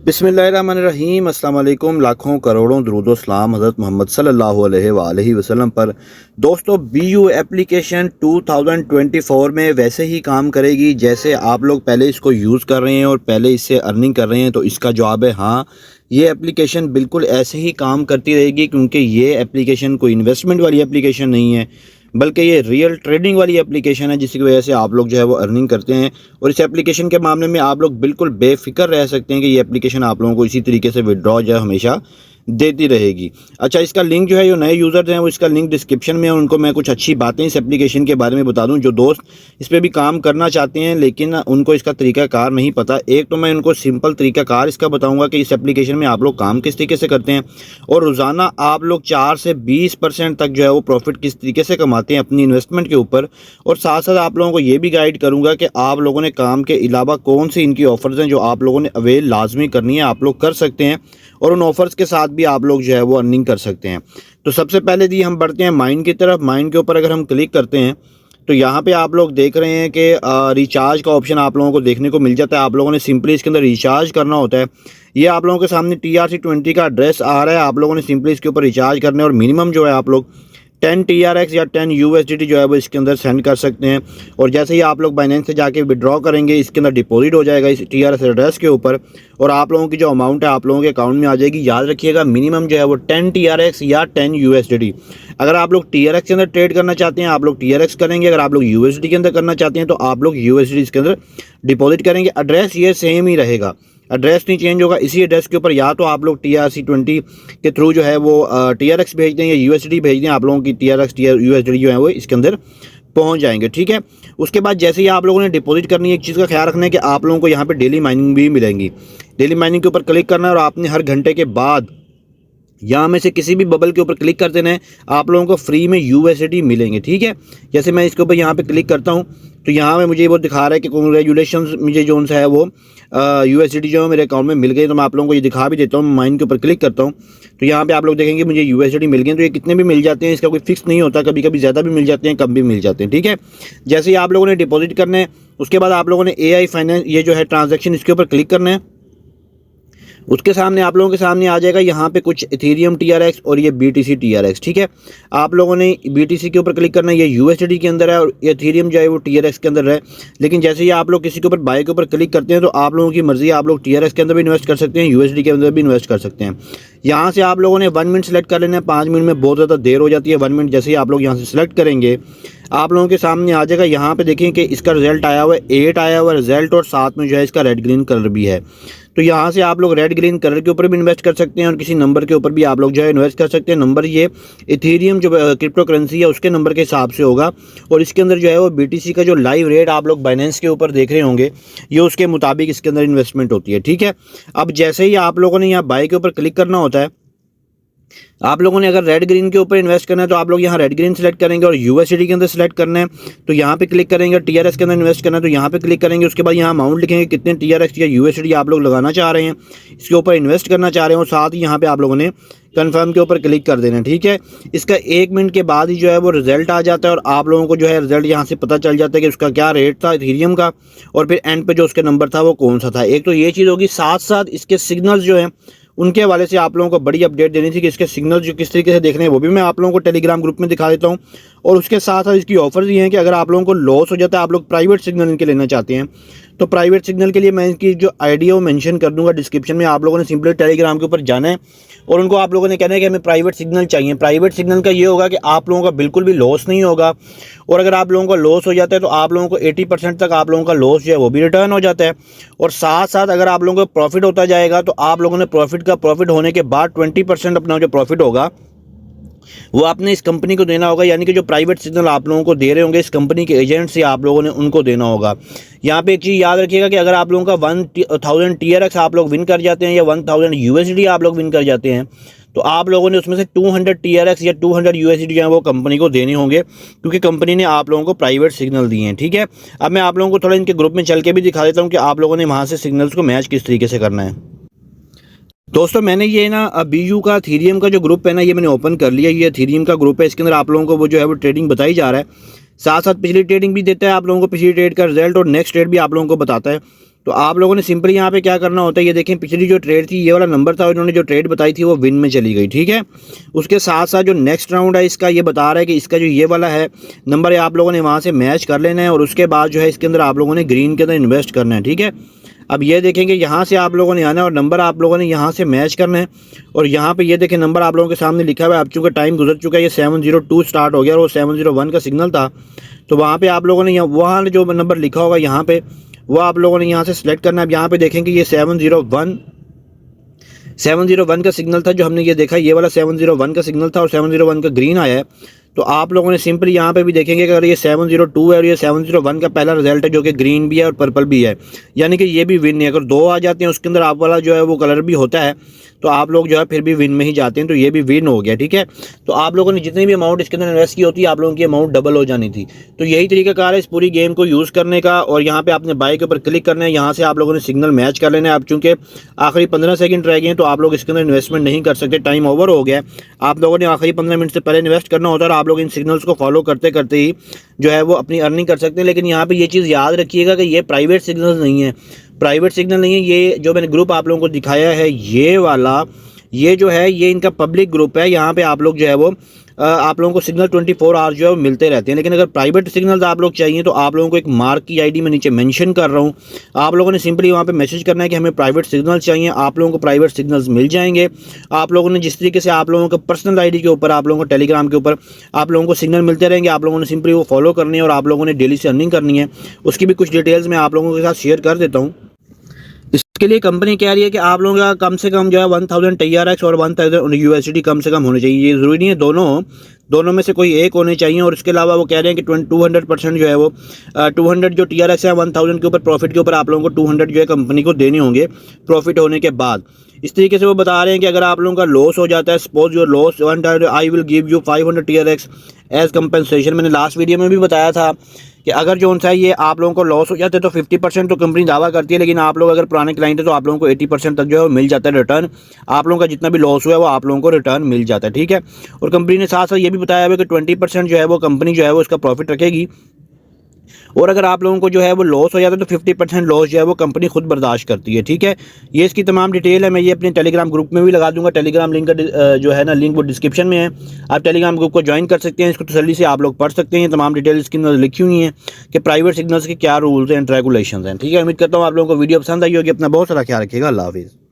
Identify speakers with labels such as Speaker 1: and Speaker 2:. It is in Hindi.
Speaker 1: बिस्मिल्लाहिर्रहमानिर्रहीम। अस्सलाम वालेकुम। लाखों करोड़ों दरूदो सलाम हज़रत मोहम्मद सल्लल्लाहु अलैहि वसल्लम पर। दोस्तों, BU एप्लीकेशन 2024 में वैसे ही काम करेगी जैसे आप लोग पहले इसको यूज़ कर रहे हैं और पहले इससे अर्निंग कर रहे हैं। तो इसका जवाब है हाँ, ये एप्लीकेशन बिल्कुल ऐसे ही काम करती रहेगी, क्योंकि ये एप्लीकेशन कोई इन्वेस्टमेंट वाली एप्लीकेशन नहीं है, बल्कि ये रियल ट्रेडिंग वाली एप्लीकेशन है, जिसकी वजह से आप लोग जो है वो अर्निंग करते हैं। और इस एप्लीकेशन के मामले में आप लोग बिल्कुल बेफिक्र रह सकते हैं कि ये एप्लीकेशन आप लोगों को इसी तरीके से विड्रॉ जो है हमेशा देती रहेगी। अच्छा, इसका लिंक जो है जो नए यूज़र्स हैं वो इसका लिंक डिस्क्रिप्शन में है, उनको मैं कुछ अच्छी बातें इस एप्लीकेशन के बारे में बता दूं। जो दोस्त इस पर भी काम करना चाहते हैं लेकिन उनको इसका तरीकाकार नहीं पता, एक तो मैं उनको सिंपल तरीकाकार इसका बताऊंगा कि इस एप्लीकेशन में आप लोग काम किस तरीके से करते हैं और रोज़ाना आप लोग 4 से 20% तक जो है वो प्रॉफिट किस तरीके से कमाते हैं अपनी इन्वेस्टमेंट के ऊपर। और साथ साथ आप लोगों को ये भी गाइड करूँगा कि आप लोगों ने काम के अलावा कौन सी इनकी ऑफ़र्स हैं जो आप लोगों ने अवेल लाजमी करनी है, आप लोग कर सकते हैं और उन ऑफ़र्स के साथ भी आप लोग जो है वो अर्निंग कर सकते हैं। तो सबसे पहले दी हम बढ़ते हैं माइन की तरफ। माइन के ऊपर अगर हम क्लिक करते हैं तो यहाँ पे आप लोग देख रहे हैं कि रिचार्ज का ऑप्शन आप लोगों को देखने को मिल जाता है। आप लोगों ने सिंपली इसके अंदर रिचार्ज करना होता है। ये आप लोगों के सामने TRC20 का एड्रेस आ रहा है, आप लोगों ने सिंपली इसके ऊपर रिचार्ज करना है और मिनिमम जो है आप लोग 10 TRX या 10 USDT जो है वो इसके अंदर सेंड कर सकते हैं। और जैसे ही आप लोग बाइनेंस से जाके विड्रॉ करेंगे, इसके अंदर डिपॉजिट हो जाएगा इस TRS एड्रेस के ऊपर और आप लोगों की जो अमाउंट है आप लोगों के अकाउंट में आ जाएगी। याद रखिएगा, मिनिमम जो है वो 10 TRX या 10 USDT। अगर आप लोग TRX के अंदर ट्रेड करना चाहते हैं आप लोग TRX करेंगे, अगर आप लोग USDT के अंदर करना चाहते हैं तो आप लोग USDT इसके अंदर डिपॉजिट करेंगे। एड्रेस ये सेम ही रहेगा, एड्रेस नहीं चेंज होगा। इसी एड्रेस के ऊपर या तो आप लोग TRC20 के थ्रू जो है वो TRX भेज दें या USDT भेज दें, आप लोगों की TRX USDT जो है वो इसके अंदर पहुंच जाएंगे। ठीक है, उसके बाद जैसे ही आप लोगों ने डिपॉजिट करनी है, एक चीज़ का ख्याल रखना है कि आप लोगों को यहाँ पे डेली माइनिंग भी मिलेंगी। डेली माइनिंग के ऊपर क्लिक करना है और आपने हर घंटे के बाद यहाँ में से किसी भी बबल के ऊपर क्लिक कर देना है, आप लोगों को फ्री में USDT मिलेंगे। ठीक है, जैसे मैं इसके ऊपर यहाँ पे क्लिक करता हूँ तो यहाँ में मुझे वो दिखा रहा है कि कांग्रेचुलेशंस, मुझे जो है वो USDT जो है मेरे अकाउंट में मिल गई। तो मैं आप लोगों को ये दिखा भी देता हूँ। माइन के ऊपर क्लिक करता हूँ तो यहाँ पे आप लोग देखेंगे मुझे USDT मिल गए। तो ये कितने भी मिल जाते हैं, इसका कोई फिक्स नहीं होता, कभी कभी ज़्यादा भी मिल जाते हैं, कम भी मिल जाते हैं। ठीक है, जैसे ही आप लोगों ने डिपॉजिट करना है उसके बाद आप लोगों ने AI फाइनेंस ये जो है ट्रांजेक्शन इसके ऊपर क्लिक करना है। उसके सामने आप लोगों के सामने आ जाएगा यहाँ पे कुछ इथेरियम TRX और ये BTC TRX। ठीक है, आप लोगों ने BTC के ऊपर क्लिक करना है, ये USDT के अंदर है और इथेरियम जो है वो TRX के अंदर है। लेकिन जैसे ही आप लोग किसी के ऊपर बाय के ऊपर क्लिक करते हैं तो आप लोगों की मर्जी, आप लोग TRX के अंदर भी इन्वेस्ट कर सकते हैं, USDT के अंदर भी इन्वेस्ट कर सकते हैं। यहाँ से आप लोगों ने 1 मिनट सेलेक्ट कर लेना है, 5 मिनट में बहुत ज़्यादा देर हो जाती है। 1 मिनट जैसे ही आप लोग यहाँ से सिलेक्ट करेंगे आप लोगों के सामने आ जाएगा। यहाँ पे देखें कि इसका रिजल्ट आया हुआ है 8 आया हुआ रिजल्ट और साथ में जो है इसका रेड ग्रीन कलर भी है। तो यहाँ से आप लोग रेड ग्रीन कलर के ऊपर भी इन्वेस्ट कर सकते हैं और किसी नंबर के ऊपर भी आप लोग जो है इन्वेस्ट कर सकते हैं। नंबर ये इथेरियम जो क्रिप्टो करेंसी है उसके नंबर के हिसाब से होगा और इसके अंदर जो है वो BTC का जो लाइव रेट आप लोग बाइनेंस के ऊपर देख रहे होंगे, ये उसके मुताबिक इसके अंदर इन्वेस्टमेंट होती है। ठीक है, अब जैसे ही आप लोगों ने यहाँ बाय के ऊपर क्लिक करना होता है, आप लोगों ने अगर रेड ग्रीन के ऊपर इन्वेस्ट करना है तो आप लोग यहाँ रेड ग्रीन सेलेक्ट करेंगे और USDT के अंदर सेलेक्ट करना है तो यहाँ पे क्लिक करेंगे। TRX के अंदर इन्वेस्ट करना है तो यहाँ पे क्लिक करेंगे। उसके बाद यहाँ अमाउंट लिखेंगे कितने TRX या USDT आप लोग लगाना चाह रहे हैं, इसके ऊपर इन्वेस्ट करना चाह रहे हैं और साथ ही यहाँ पे आप लोगों ने कन्फर्म के ऊपर क्लिक कर देना है। ठीक है, इसका 1 मिनट के बाद ही जो है वो रिजल्ट आ जाता है और आप लोगों को जो है रिजल्ट यहाँ से पता चल जाता है कि उसका क्या रेट था इथेरियम का और फिर एंड पे जो उसका नंबर था वो कौन सा था। एक तो ये चीज़ होगी, साथ साथ इसके सिग्नल्स जो हैं उनके हवाले से आप लोगों को बड़ी अपडेट देनी थी कि इसके सिग्नल जो किस तरीके से देखने हैं वो भी मैं आप लोगों को टेलीग्राम ग्रुप में दिखा देता हूँ। और उसके साथ साथ इसकी ऑफर्स ये हैं कि अगर आप लोगों को लॉस हो जाता है, आप लोग प्राइवेट सिग्नल इनके लेना चाहते हैं तो प्राइवेट सिग्नल के लिए मैं इनकी जो आईडी है वो मेंशन कर दूंगा डिस्क्रिप्शन में। आप लोगों ने सिंपली टेलीग्राम के ऊपर जाना है और उनको आप लोगों ने कहना है कि हमें प्राइवेट सिग्नल चाहिए। प्राइवेट सिग्नल का ये होगा कि आप लोगों का बिल्कुल भी लॉस नहीं होगा और अगर आप लोगों का लॉस हो जाता है तो आप लोगों को 80% तक आप लोगों का लॉस जो है वो भी रिटर्न हो जाता है। और साथ साथ अगर आप लोगों को प्रॉफिट होता जाएगा तो आप लोगों ने प्रॉफिट होने के बाद 20% अपना जो प्रॉफिट होगा वो आपने इस कंपनी को देना होगा। यानी कि जो प्राइवेट सिग्नल आप लोगों को दे रहे होंगे इस कंपनी के एजेंट से आप लोगों ने उनको देना होगा। यहाँ पे एक चीज़ याद रखिएगा कि अगर आप लोगों का 1000 TRX आप लोग विन कर जाते हैं या 1000 USDT आप लोग विन कर जाते हैं तो आप लोगों ने उसमें से 200 TRX या 200 USDT जो है वो कंपनी को देने होंगे, क्योंकि कंपनी ने आप लोगों को प्राइवेट सिग्नल दिए हैं। ठीक है, अब मैं आप लोगों को थोड़ा इनके ग्रुप में चल के भी दिखा देता हूँ कि आप लोगों ने वहाँ से सिग्नल्स को मैच किस तरीके से करना है। दोस्तों, मैंने ये ना BU का इथेरियम का जो ग्रुप है ना ये मैंने ओपन कर लिया। ये इथेरियम का ग्रुप है, इसके अंदर आप लोगों को वो जो है वो ट्रेडिंग बताई जा रहा है, साथ साथ पिछली ट्रेडिंग भी देता है आप लोगों को, पिछली ट्रेड का रिजल्ट और नेक्स्ट ट्रेड भी आप लोगों को बताता है। तो आप लोगों ने सिंपली यहाँ पे क्या करना होता है, ये देखें पिछली जो ट्रेड थी ये वाला नंबर था, उन्होंने जो ट्रेड बताई थी वो विन में चली गई, ठीक है। उसके साथ साथ जो नेक्स्ट राउंड है इसका, ये बता रहा है कि इसका जो ये वाला है नंबर है आप लोगों ने वहाँ से मैच कर लेना है और उसके बाद जो है इसके अंदर आप लोगों ने ग्रीन के अंदर इन्वेस्ट करना है, ठीक है। अब ये देखेंगे यहाँ से आप लोगों ने आना है और नंबर आप लोगों ने यहाँ से मैच करना है और यहाँ पे ये देखें नंबर आप लोगों के सामने लिखा हुआ है। अब चूँकि टाइम गुजर चुका है, ये 702 स्टार्ट हो गया और वो 701 का सिग्नल था, तो वहाँ पे आप लोगों ने वहाँ जो नंबर लिखा होगा यहाँ पे वो आप लोगों ने यहाँ से सिलेक्ट करना है। अब यहाँ पे देखेंगे ये 701 का सिग्नल था जो हमने ये देखा, ये वाला 701 का सिग्नल था और 701 का ग्रीन आया है। तो आप लोगों ने सिंपली यहाँ पे भी देखेंगे कि अगर ये 702 है और ये 701 का पहला रिजल्ट है जो कि ग्रीन भी है और पर्पल भी है, यानी कि ये भी विन है। अगर दो आ जाते हैं उसके अंदर आप वाला जो है वो कलर भी होता है तो आप लोग जो है फिर भी विन में ही जाते हैं, तो ये भी विन हो गया, ठीक है। तो आप लोगों ने जितनी भी अमाउंट इसके अंदर इन्वेस्ट की होती है आप लोगों की अमाउंट डबल हो जानी थी। तो यही तरीकाकार है इस पूरी गेम को यूज़ करने का। और यहाँ पे आपने बाय के ऊपर क्लिक करना है, यहाँ से आप लोगों ने सिग्नल मैच कर लेना है। अब चूँकि आखिरी 15 सेकंड रह गए हैं तो आप लोग इसके अंदर इन्वेस्टमेंट नहीं कर सकते, टाइम ओवर हो गया है। आप लोगों ने आखिरी 15 मिनट से पहले इन्वेस्ट करना होता है और आप लोग इन सिग्नल्स को फॉलो करते करते ही जो है वो अपनी अर्निंग कर सकते हैं। लेकिन यहाँ पे ये चीज़ याद रखिएगा कि ये प्राइवेट सिग्नल नहीं है, प्राइवेट सिग्नल नहीं है। ये जो मैंने ग्रुप आप लोगों को दिखाया है ये वाला, ये जो है ये इनका पब्लिक ग्रुप है। यहाँ पे आप लोग जो है वो आप लोगों को सिग्नल 24 आवर्स जो है वो मिलते रहते हैं। लेकिन अगर प्राइवेट सिग्नल्स आप लोग चाहिए तो आप लोगों को एक मार्क की आईडी में नीचे मेंशन कर रहा हूँ, आप लोगों ने सिंपली वहाँ पे मैसेज करना है कि हमें प्राइवेट सिग्नल्स चाहिए, आप लोगों को प्राइवेट सिग्नल्स मिल जाएंगे। आप लोगों ने जिस तरीके से आप लोगों को पर्सनल आईडी के ऊपर, आप लोगों को टेलीग्राम के ऊपर आप लोगों को सिग्नल मिलते रहेंगे, आप लोगों ने सिंपली वो फॉलो करनी है और आप लोगों ने डेली से अर्निंग करनी है। उसकी भी कुछ डिटेल्स मैं आप लोगों के साथ शेयर कर देता हूँ। इसके लिए कंपनी कह रही है कि आप लोगों का कम से कम जो है 1000 TRX और 1000 USD कम से कम होने चाहिए। ये ज़रूरी नहीं है दोनों में से कोई एक होने चाहिए। और इसके अलावा वो कह रहे हैं कि 200% जो है वो 200 जो TRX है 1000 के ऊपर प्रॉफिट के ऊपर आप लोगों को 200 जो है कंपनी को देने होंगे प्रॉफिट होने के बाद। इस तरीके से वो बता रहे हैं कि अगर आप लोगों का लॉस हो जाता है, suppose your loss I will give you 500 TRX as compensation. मैंने लास्ट वीडियो में भी बताया था कि अगर जो उनसा ये आप लोगों को लॉस हो जाते हैं तो 50% तो कंपनी दावा करती है, लेकिन आप लोग अगर पुराने क्लाइंट है तो आप लोगों को 80% तक जो है वो मिल जाता है रिटर्न। आप लोगों का जितना भी लॉस हुआ है वो आप लोगों को रिटर्न मिल जाता है, ठीक है। और कंपनी ने साथ साथ ये भी बताया है कि 20% जो है वो कंपनी जो है वो इसका प्रॉफिट रखेगी। और अगर आप लोगों को जो है वो लॉस हो जाता है तो 50% लॉस जो है वो कंपनी खुद बर्दाश्त करती है, ठीक है। ये इसकी तमाम डिटेल है, मैं ये अपने टेलीग्राम ग्रुप में भी लगा दूंगा। टेलीग्राम लिंक का जो है ना लिंक वो डिस्क्रिप्शन में है, आप टेलीग्राम ग्रुप को ज्वाइन कर सकते हैं। इसको तसल्ली से आप लोग पढ़ सकते हैं, तमाम डिटेल इसके अंदर लिखी हुई हैं कि प्राइवेट सिग्नल्स के क्या रूल्स एंड रेगुलेशन हैं, ठीक है। उम्मीद करता हूँ आप लोगों को वीडियो पसंद आई होगी। अपना बहुत सारा ख्याल रखिएगा। अल्लाह हाफिज़।